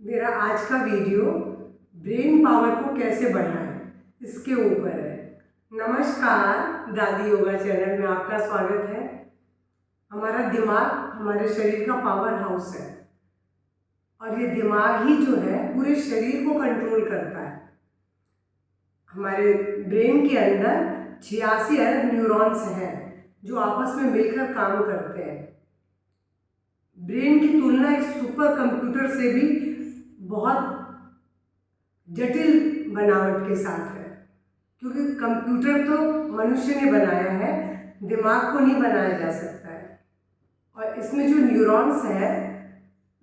मेरा आज का वीडियो ब्रेन पावर को कैसे बढ़ाएं इसके ऊपर है। नमस्कार, दादी योगा चैनल में आपका स्वागत है। हमारा दिमाग हमारे शरीर का पावर हाउस है और ये दिमाग ही जो है पूरे शरीर को कंट्रोल करता है। हमारे ब्रेन के अंदर 86 अरब न्यूरॉन्स हैं जो आपस में मिलकर काम करते हैं। ब्रेन की तुलना एक सुपर कंप्यूटर से भी बहुत जटिल बनावट के साथ है, क्योंकि कंप्यूटर तो मनुष्य ने बनाया है, दिमाग को नहीं बनाया जा सकता है। और इसमें जो न्यूरॉन्स है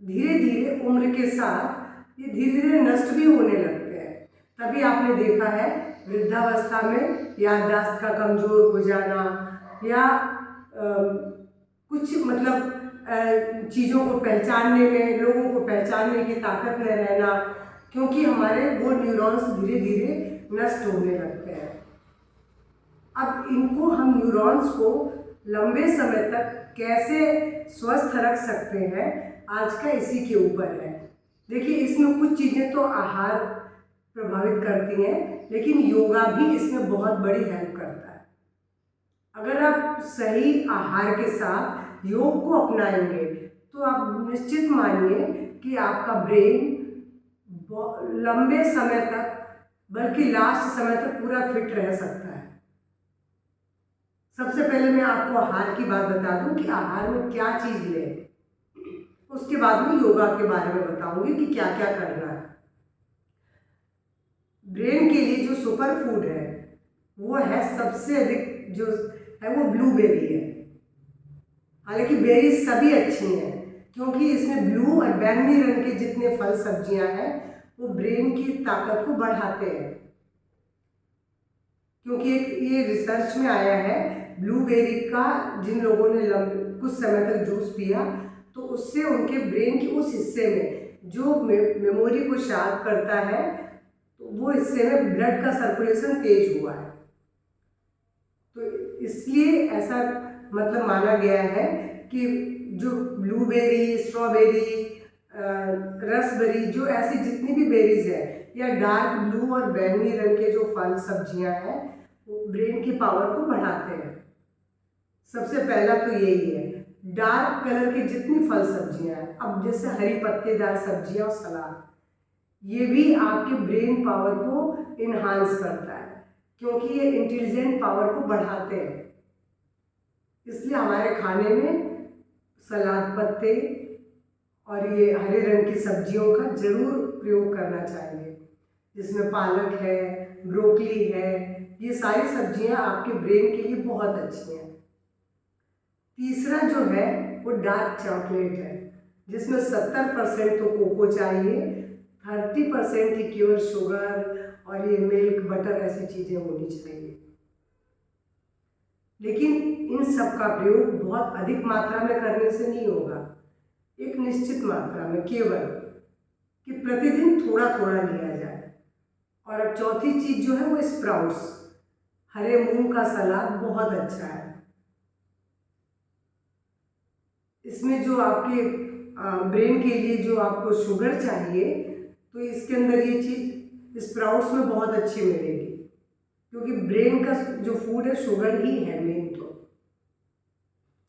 धीरे धीरे उम्र के साथ ये धीरे धीरे नष्ट भी होने लगते हैं। तभी आपने देखा है वृद्धावस्था में याददाश्त का कमज़ोर हो जाना या कुछ चीज़ों को पहचानने में, लोगों को पहचानने की ताकत न रहना, क्योंकि हमारे वो न्यूरॉन्स धीरे धीरे नष्ट होने लगते हैं। अब इनको हम न्यूरॉन्स को लंबे समय तक कैसे स्वस्थ रख सकते हैं, आज का इसी के ऊपर है। देखिए, इसमें कुछ चीज़ें तो आहार प्रभावित करती हैं, लेकिन योगा भी इसमें बहुत बड़ी हेल्प करता है। अगर आप सही आहार के साथ योग को अपनाएंगे तो आप निश्चित मानिए कि आपका ब्रेन लंबे समय तक, बल्कि लास्ट समय तक पूरा फिट रह सकता है। सबसे पहले मैं आपको आहार की बात बता दूं कि आहार में क्या चीज़ लें, उसके बाद में योगा के बारे में बताऊंगी कि क्या क्या करना है। ब्रेन के लिए जो सुपर फूड है वो है, सबसे अधिक जो है वो ब्लूबेरी है। हालांकि बेरीज सभी अच्छी हैं, क्योंकि इसमें ब्लू और बैंगनी रंग के जितने फल सब्जियां हैं वो ब्रेन की ताकत को बढ़ाते हैं। क्योंकि ये रिसर्च में आया है, ब्लूबेरी का जिन लोगों ने कुछ समय तक जूस पिया तो उससे उनके ब्रेन के उस हिस्से में जो मेमोरी को शार्प करता है, तो वो हिस्से में ब्लड का सर्कुलेशन तेज हुआ है। तो इसलिए ऐसा माना गया है कि जो ब्लूबेरी, स्ट्रॉबेरी, रसबेरी, जो ऐसी जितनी भी बेरीज है या डार्क ब्लू और बैंगनी रंग के जो फल सब्जियां हैं वो ब्रेन की पावर को बढ़ाते हैं। सबसे पहला तो यही है, डार्क कलर की जितनी फल सब्जियां हैं, अब जैसे हरी पत्तेदार सब्जियां और सलाद, ये भी आपके ब्रेन पावर को इन्हांस करता है, क्योंकि ये इंटेलिजेंट पावर को बढ़ाते हैं। इसलिए हमारे खाने में सलाद पत्ते और ये हरे रंग की सब्जियों का जरूर प्रयोग करना चाहिए, जिसमें पालक है, ब्रोकली है, ये सारी सब्जियां आपके ब्रेन के लिए बहुत अच्छी हैं। तीसरा जो है वो डार्क चॉकलेट है, जिसमें 70% तो कोको चाहिए, 30% ही प्योर शुगर और ये मिल्क, बटर, ऐसी चीज़ें होनी चाहिए। लेकिन इन सब का प्रयोग बहुत अधिक मात्रा में करने से नहीं होगा, एक निश्चित मात्रा में, केवल कि प्रतिदिन थोड़ा थोड़ा लिया जाए। और अब चौथी चीज़ जो है वो स्प्राउट्स, हरे मूंग का सलाद बहुत अच्छा है। इसमें जो आपके ब्रेन के लिए जो आपको शुगर चाहिए, तो इसके अंदर ये चीज़ स्प्राउट्स में बहुत अच्छी मिलेगी, क्योंकि ब्रेन का जो फूड है शुगर ही है मेन। तो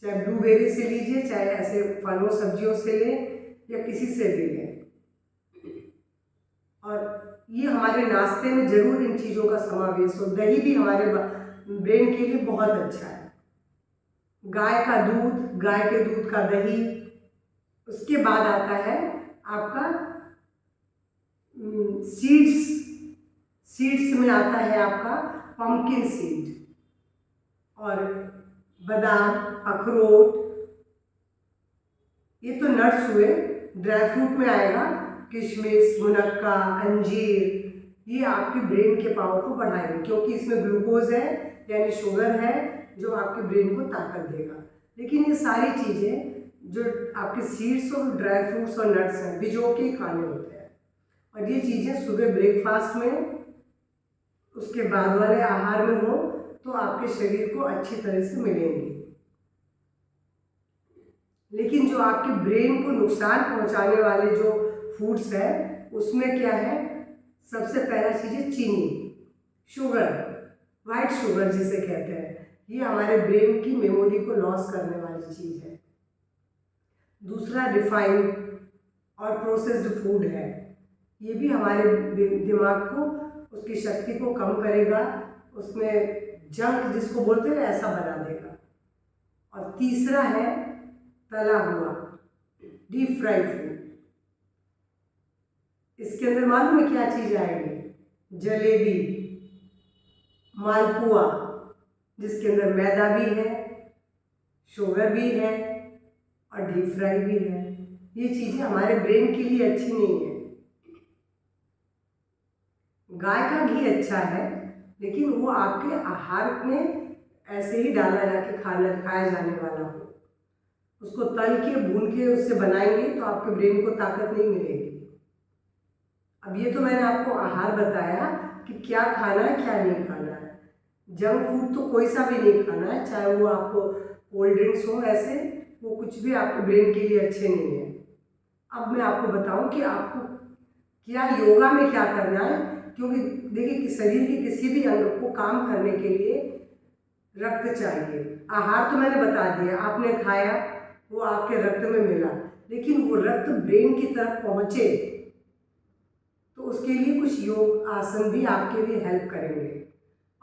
चाहे ब्लूबेरी से लीजिए, चाहे ऐसे फलों सब्जियों से लें या किसी से भी लें, और ये हमारे नाश्ते में जरूर इन चीज़ों का समावेश हो। दही भी हमारे ब्रेन के लिए बहुत अच्छा है। गाय का दूध, गाय के दूध का दही, उसके बाद आता है आपका सीड्स में आता है आपका पंपकिन सीड और बादाम, अखरोट, ये तो नट्स हुए। ड्राई फ्रूट में आएगा किशमिश, मुनक्का, अंजीर, ये आपके ब्रेन के पावर को बढ़ाएंगे, क्योंकि इसमें ग्लूकोज है यानी शुगर है जो आपके ब्रेन को ताकत देगा। लेकिन ये सारी चीज़ें जो आपके सीड्स और ड्राई फ्रूट्स और नट्स हैं, भिजो के खाने होते हैं, और ये चीज़ें सुबह ब्रेकफास्ट में, उसके बाद वाले आहार में हो तो आपके शरीर को अच्छी तरह से मिलेंगी। लेकिन जो आपके ब्रेन को नुकसान पहुंचाने वाले जो फूड्स है उसमें क्या है, सबसे पहला चीज़ है चीनी, शुगर, वाइट शुगर जिसे कहते हैं। ये हमारे ब्रेन की मेमोरी को लॉस करने वाली चीज़ है। दूसरा रिफाइंड और प्रोसेस्ड फूड है, ये भी हमारे दिमाग को, उसकी शक्ति को कम करेगा, उसमें जंक जिसको बोलते हैं ऐसा बना देगा। और तीसरा है तला हुआ, डीप फ्राई फूड। इसके अंदर मालूम है क्या चीज़ आएगी, जलेबी, मालपुआ, जिसके अंदर मैदा भी है, शुगर भी है और डीप फ्राई भी है। ये चीज़ें हमारे ब्रेन के लिए अच्छी नहीं है। गाय का घी अच्छा है, लेकिन वो आपके आहार में ऐसे ही डाला जाके खाया जाने वाला हो। उसको तल के भून के उससे बनाएंगे तो आपके ब्रेन को ताकत नहीं मिलेगी। अब ये तो मैंने आपको आहार बताया कि क्या खाना है क्या नहीं खाना है। जंक फूड तो कोई सा भी नहीं खाना है, चाहे वो आपको कोल्ड ड्रिंक्स हो, ऐसे वो कुछ भी आपके ब्रेन के लिए अच्छे नहीं है। अब मैं आपको बताऊं कि आपको क्या योगा में क्या करना है, क्योंकि देखिए कि शरीर के किसी भी अंग को काम करने के लिए रक्त चाहिए। आहार तो मैंने बता दिया, आपने खाया, वो आपके रक्त में मिला, लेकिन वो रक्त ब्रेन की तरफ पहुँचे तो उसके लिए कुछ योग आसन भी आपके लिए हेल्प करेंगे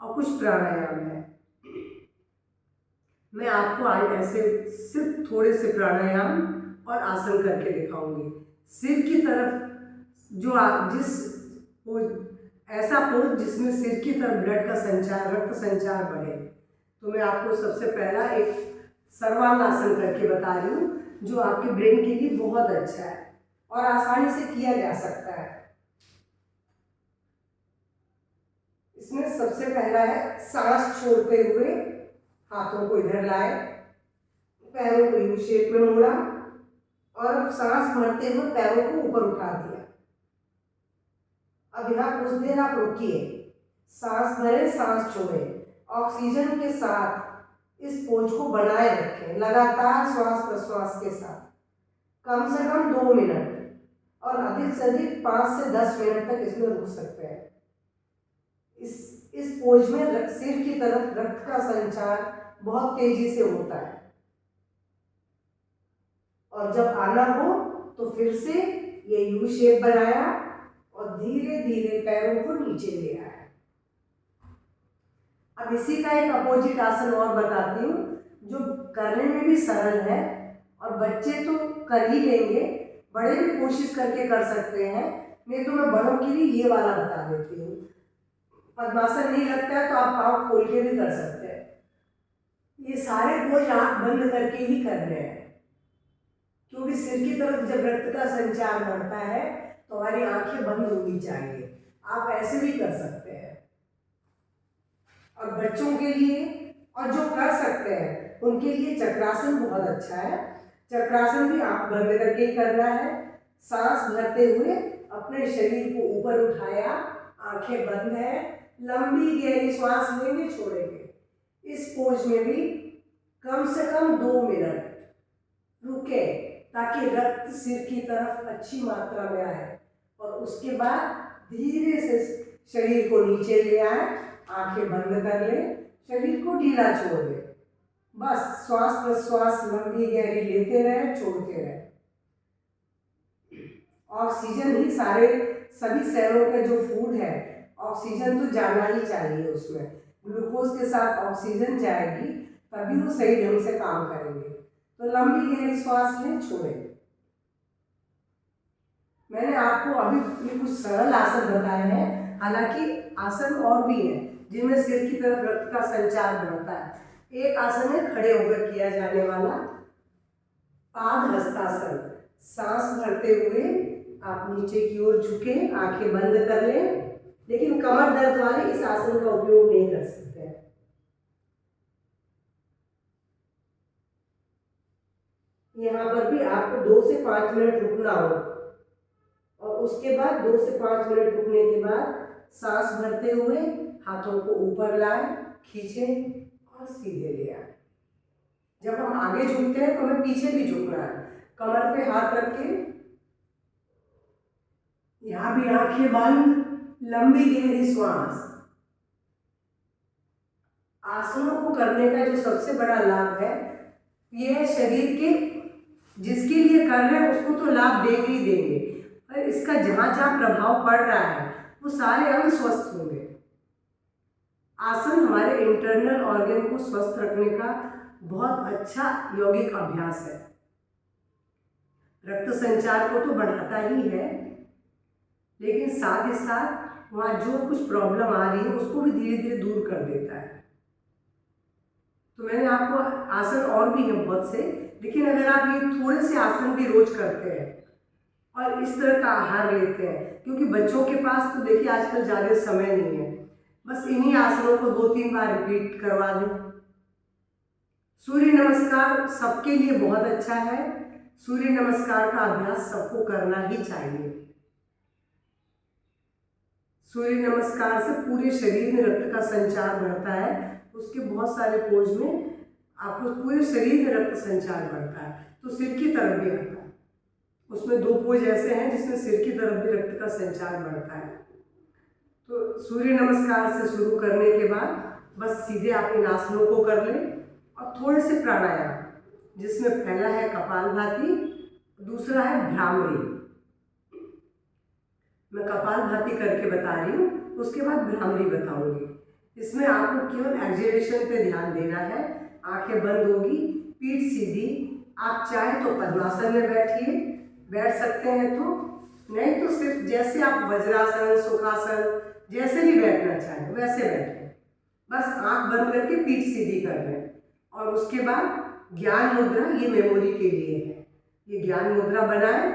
और कुछ प्राणायाम है। मैं आपको आज ऐसे सिर्फ थोड़े से प्राणायाम और आसन करके दिखाऊंगी। सिर की तरफ जो जिस ऐसा पोज जिसमें सिर की तरफ ब्लड का संचार, रक्त संचार बढ़े, तो मैं आपको सबसे पहला एक सर्वांगासन करके बता रही हूँ, जो आपके ब्रेन के लिए बहुत अच्छा है और आसानी से किया जा सकता है। इसमें सबसे पहला है सांस छोड़ते हुए हाथों को इधर लाए, पैरों को यू शेप में मोड़ा और अब सांस भरते हुए पैरों को ऊपर उठा दिया। अब यहाँ कुछ देर आप रुकिए, सांस भरें, सांस छोड़ें, ऑक्सीजन के साथ इस पोज को बनाए रखें लगातार श्वास प्रश्वास के साथ, कम से कम 2 मिनट और अधिक से अधिक 5 से 10 मिनट तक इसमें रुक सकते हैं। इस पोज में सिर की तरफ रक्त का संचार बहुत तेजी से होता है और जब आना हो तो फिर से ये यू शेप बनाया और धीरे धीरे पैरों को नीचे ले आया। अब इसी का एक अपोजिट आसन और बताती हूँ, जो करने में भी सरल है और बच्चे तो कर ही लेंगे, बड़े भी कोशिश करके कर सकते हैं, नहीं तो मैं बड़ों के लिए ये वाला बता देती हूँ। पद्मासन नहीं लगता है तो आप पाँव खोल के भी कर सकते हैं। ये सारे पोज आंख बंद करके ही करने हैं, क्योंकि सिर की तरफ जब रक्त का संचार बढ़ता है तो हमारी आंखें बंद होनी चाहिए। आप ऐसे भी कर सकते हैं। और बच्चों के लिए और जो कर सकते हैं उनके लिए चक्रासन बहुत अच्छा है। चक्रासन भी आंख बंद करके ही करना है। सांस भरते हुए अपने शरीर को ऊपर उठाया, आंखें बंद है, लंबी गहरी सांस लेंगे, छोड़ेंगे। इस पोज में भी कम से कम 2 मिनट रुके ताकि रक्त सिर की तरफ अच्छी मात्रा में आए और उसके बाद धीरे से शरीर को नीचे ले आए, आंखें बंद कर ले, शरीर को ढीला छोड़ दे। बस श्वास प्रश्वास लंबी गहरी लेते रहे, छोड़ते रहे। ऑक्सीजन ही सारे सभी सेलों का जो फूड है, ऑक्सीजन तो जाना ही चाहिए उसमें। ग्लूकोज के साथ ऑक्सीजन जाएगी तभी वो सही ढंग से काम करेंगे। तो लंबी गहरी श्वास लें, छोड़ें। मैंने आपको अभी ये कुछ सरल आसन बताए हैं, हालांकि आसन और भी हैं जिनमें सिर की तरफ रक्त का संचार बढ़ता है। एक आसन है खड़े होकर किया जाने वाला पाद हस्तासन। सांस भरते हुए आप नीचे की ओर झुके, आंखें बंद कर लें, लेकिन कमर दर्द वाले इस आसन का उपयोग नहीं कर सकते हैं। यहाँ पर भी आपको 2 से 5 मिनट रुकना होगा और उसके बाद 2 से 5 मिनट रुकने के बाद सांस भरते हुए हाथों को ऊपर लाए, खींचें और सीधे ले आए। जब हम आगे झुकते हैं तो हमें पीछे भी झुकना है। कमर पे हाथ रख के यहाँ भी आंखें बंद, लंबी गहरी श्वास। आसनों को करने का जो सबसे बड़ा लाभ है, ये है शरीर के, जिसके लिए कर रहे हैं उसको तो लाभ देंगे ही देंगे, पर इसका जहाँ जहाँ प्रभाव पड़ रहा है वो सारे अंग स्वस्थ होंगे। आसन हमारे इंटरनल ऑर्गन को स्वस्थ रखने का बहुत अच्छा यौगिक अभ्यास है। रक्त संचार को तो बढ़ाता ही है, लेकिन साथ ही साथ वहाँ जो कुछ प्रॉब्लम आ रही है उसको भी धीरे धीरे दूर कर देता है। तो मैंने आपको आसन और भी हैं बहुत से, लेकिन अगर आप ये थोड़े से आसन भी रोज करते हैं और इस तरह का आहार लेते हैं, क्योंकि बच्चों के पास तो देखिए आजकल ज़्यादा समय नहीं है, बस इन्हीं आसनों को 2-3 बार रिपीट करवा दें। सूर्य नमस्कार सबके लिए बहुत अच्छा है। सूर्य नमस्कार का अभ्यास सबको करना ही चाहिए। सूर्य नमस्कार से पूरे शरीर में रक्त का संचार बढ़ता है। उसके बहुत सारे पोज में आपको पूरे शरीर में रक्त संचार बढ़ता है, तो सिर की तरफ भी आता है। उसमें 2 पोज ऐसे हैं जिसमें सिर की तरफ भी रक्त का संचार बढ़ता है। तो सूर्य नमस्कार से शुरू करने के बाद बस सीधे आप इन आसनों को कर लें और थोड़े से प्राणायाम, जिसमें पहला है कपालभाति, दूसरा है भ्रामरी। मैं कपालभाति करके बता रही हूँ, उसके बाद भ्रामरी बताऊंगी। इसमें आपको केवल एक्सहेलेशन पे ध्यान देना है। आंखें बंद होगी, पीठ सीधी। आप चाहे तो पद्मासन में बैठिए, बैठ सकते हैं तो, नहीं तो सिर्फ जैसे आप वज्रासन, सुखासन, जैसे भी बैठना चाहें वैसे बैठें। बस आंख बंद करके पीठ सीधी कर लें। और उसके बाद ज्ञान मुद्रा, ये मेमोरी के लिए है। ये ज्ञान मुद्रा बनाएं।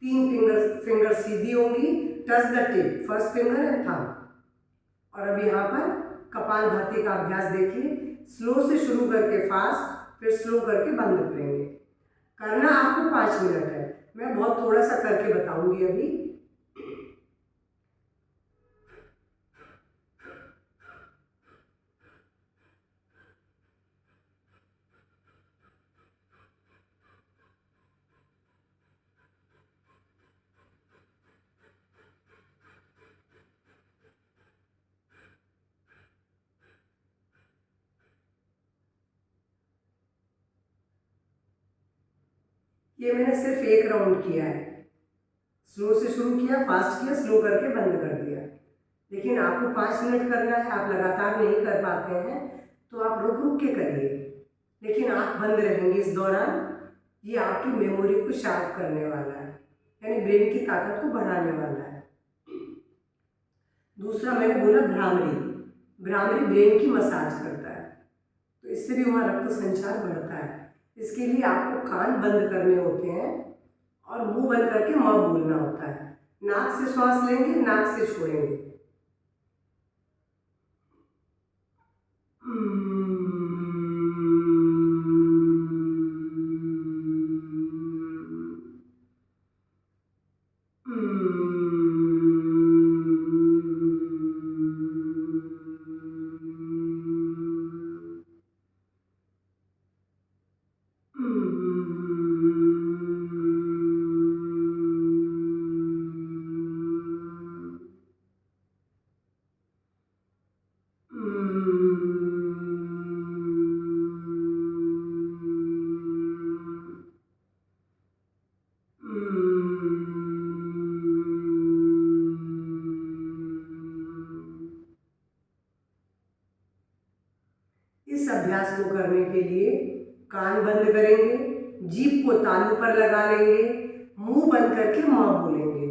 3 फिंगर सीधी होंगी, touch the tip, first finger and thumb. और अब यहाँ पर कपालभाति का अभ्यास देखिए। स्लो से शुरू करके फास्ट, फिर स्लो करके बंद करेंगे। करना आपको 5 मिनट है। मैं बहुत थोड़ा सा करके बताऊंगी अभी। ये मैंने सिर्फ 1 राउंड किया है। स्लो से शुरू किया, फास्ट किया, स्लो करके बंद कर दिया। लेकिन आपको 5 मिनट करना है। आप लगातार नहीं कर पाते हैं तो आप रुक रुक के करिए, लेकिन आँख बंद रहेंगी इस दौरान। ये आपकी मेमोरी को शार्प करने वाला है, यानी ब्रेन की ताकत को बढ़ाने वाला है। दूसरा मैंने बोला भ्रामरी। भ्रामरी ब्रेन की मसाज करता है, तो इससे भी वहाँ रक्त संचार बढ़ता है। इसके लिए आपको कान बंद करने होते हैं और मुंह बंद करके म बोलना होता है। नाक से श्वास लेंगे, नाक से छोड़ेंगे। इस अभ्यास को करने के लिए कान बंद करेंगे, जीभ को तालू पर लगा लेंगे, मुंह बंद करके माँ बोलेंगे,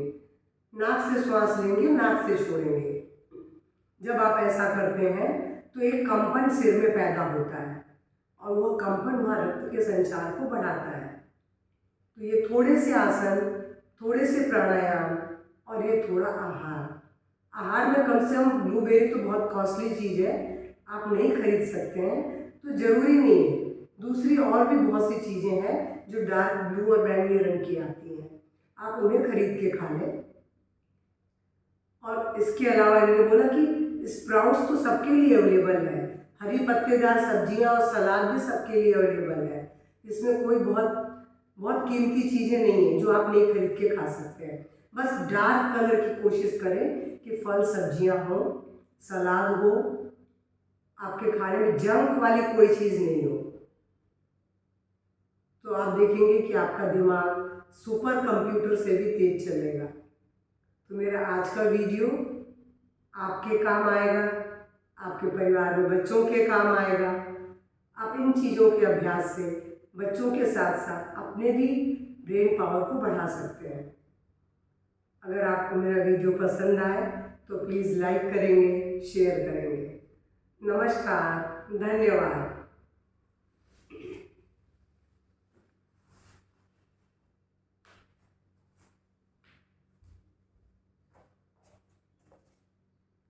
नाक से श्वास लेंगे, नाक से छोड़ेंगे। जब आप ऐसा करते हैं तो एक कंपन सिर में पैदा होता है और वो कंपन वहाँ रक्त के संचार को बढ़ाता है। तो ये थोड़े से आसन, थोड़े से प्राणायाम और ये थोड़ा आहार। आहार में कम से कम ब्लूबेरी तो बहुत कॉस्टली चीज़ है, आप नहीं खरीद सकते हैं, तो ज़रूरी नहीं है। दूसरी और भी बहुत सी चीज़ें हैं जो डार्क ब्लू और बैंगनी रंग की आती हैं, आप उन्हें खरीद के खा लें। और इसके अलावा मैंने बोला कि स्प्राउट्स तो सबके लिए अवेलेबल है, हरी पत्तेदार सब्जियां और सलाद भी सबके लिए अवेलेबल है। इसमें कोई बहुत कीमती चीज़ें नहीं है जो आप नहीं खरीद के खा सकते हैं। बस डार्क कलर की कोशिश करें कि फल सब्जियां हो, सलाद हो, आपके खाने में जंक वाली कोई चीज़ नहीं हो, तो आप देखेंगे कि आपका दिमाग सुपर कंप्यूटर से भी तेज चलेगा। तो मेरा आज का वीडियो आपके काम आएगा, आपके परिवार में बच्चों के काम आएगा। आप इन चीज़ों के अभ्यास से बच्चों के साथ साथ अपने भी ब्रेन पावर को बढ़ा सकते हैं। अगर आपको मेरा वीडियो पसंद आए तो प्लीज़ लाइक करेंगे, शेयर करेंगे। नमस्कार, धन्यवाद।